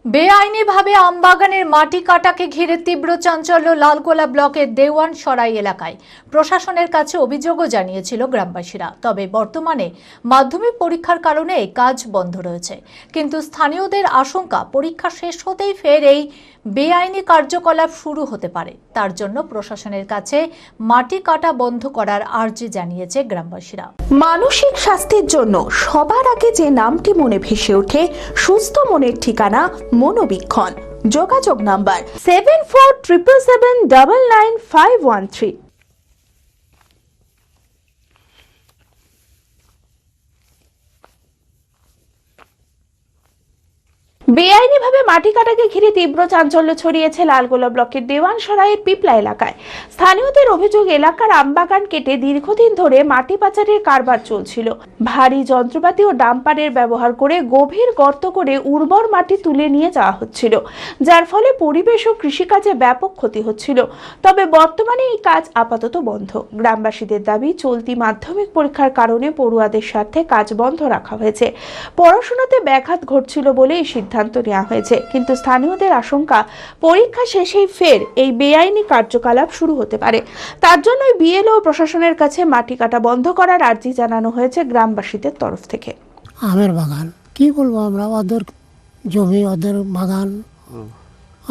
বেআইনিভাবে আমবাগানের মাটি কাটাকে ঘিরে তীব্র চাঞ্চল্য লালগোলা ব্লকের দেওয়ান সরাই এলাকায়। প্রশাসনের কাছে অভিযোগও জানিয়েছিল গ্রামবাসীরা। তবে বর্তমানে মাধ্যমিক পরীক্ষার কারণে কাজ বন্ধ রয়েছে। কিন্তু স্থানীয়দের আশঙ্কা পরীক্ষা শেষ হতেই ফের এই বেআইনি কার্যকলাপ শুরু হতে পারে। তার জন্য প্রশাসনের কাছে মাটি কাটা বন্ধ করার আর্জি জানিয়েছে গ্রামবাসীরা। মানসিক স্বাস্থ্যের জন্য সবার আগে যে নামটি মনে ভেসে ওঠে, সুস্থ মনের ঠিকানা মনোবীক্ষণ। যোগাযোগ নাম্বার 7477799513। বেআইনিভাবে মাটি কাটাকে ঘিরে তীব্র চাঞ্চল্য ছড়িয়েছে লালগোলা ব্লকের দেওয়ান সরাইয়ের পিপলা এলাকায়। স্থানীয়দের অভিযোগ, এলাকার আমবাগান কেটে দীর্ঘদিন ধরে মাটি পাচারের কারবার চলছিল। ভারী যন্ত্রপাতি ও ডাম্পারের ব্যবহার করে গভীর গর্ত করে উর্বর মাটি তুলে নিয়ে যাওয়া হচ্ছিল, যার ফলে পরিবেশ ও কৃষিকাজে ব্যাপক ক্ষতি হচ্ছিল। তবে বর্তমানে এই কাজ আপাতত বন্ধ। গ্রামবাসীদের দাবি, চলতি মাধ্যমিক পরীক্ষার কারণে পড়ুয়াদের স্বার্থে কাজ বন্ধ রাখা হয়েছে। পড়াশোনাতে ব্যাঘাত ঘটছিল বলে এই সিদ্ধান্ত নেওয়া হয়েছে। কিন্তু স্থানীয়দের আশঙ্কা পরীক্ষা শেষেই ফের এই বেআইনি কার্যকলাপ শুরু হতে পারে। তার জন্যই বিএলও প্রশাসনের কাছে মাটি কাটা বন্ধ করার আর্জি জানানো হয়েছে গ্রামবাসীদের তরফ থেকে। আমের বাগান কি বলবো আমরা, ওদের জমি, ওদের বাগান,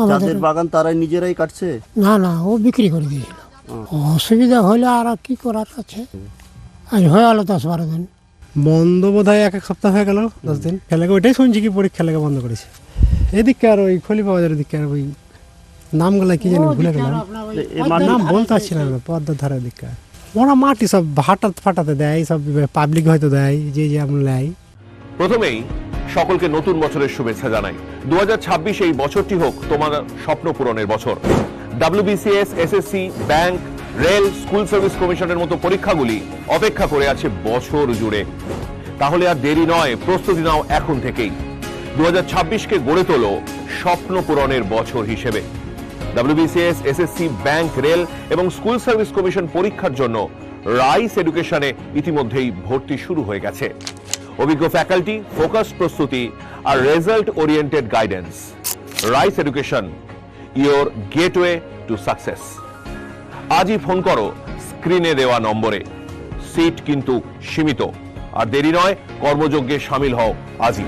আমাদের বাগান তারাই নিজেরাই কাটছে। না না, ও বিক্রি করে দিয়েছিল। অসুবিধা হলে আর কি করার আছে। আজ হয়ে গেল 10-12 দিন বন্ধ, বোধ হয় এক সপ্তাহ হয়ে গেল, 10 দিন। খেলাকে ওইটাই শুনছি কি পরীক্ষা লেগে বন্ধ করেছে। এদিকে আর ওই খলিফা বাজারের দিকে আর ওই নামগুলা কি জানি ভুলে গেলাম, নাম বলতে পারছিলাম না। পদ্মার ধারের দিকে ওরা মাটি সব ফাটাতে দেয়, সব পাবলিক হয়তো দেয়, যে যেমন নেয়। প্রথমেই সকলকে নতুন বছরের শুভেচ্ছা জানাই। 2026 এই বছরটি হোক তোমার স্বপ্ন পূরণের বছর। WBCS, SSC, bank, rail, school service কমিশনের মতো পরীক্ষাগুলি অপেক্ষা করে আছে বছর জুড়ে। তাহলে আর দেরি নয়, প্রস্তুতি নাও এখন থেকেই। 2026কে গড়ে তোলো স্বপ্ন পূরণের বছর হিসেবে। WBCS, SSC, ব্যাংক, রেল এবং স্কুল সার্ভিস কমিশন পরীক্ষার জন্য রাইস এডুকেশনে ইতিমধ্যেই ভর্তি শুরু হয়ে গেছে। অভিজ্ঞ ফ্যাকাল্টি, ফোকাসড প্রস্তুতি আর result oriented guidance. Rise Education, your gateway to success. আজই ফোন করো স্ক্রিনে দেওয়া নম্বরে। সিট কিন্তু সীমিত। আর দেরি নয়, কর্মযজ্ঞে সামিল হও আজই।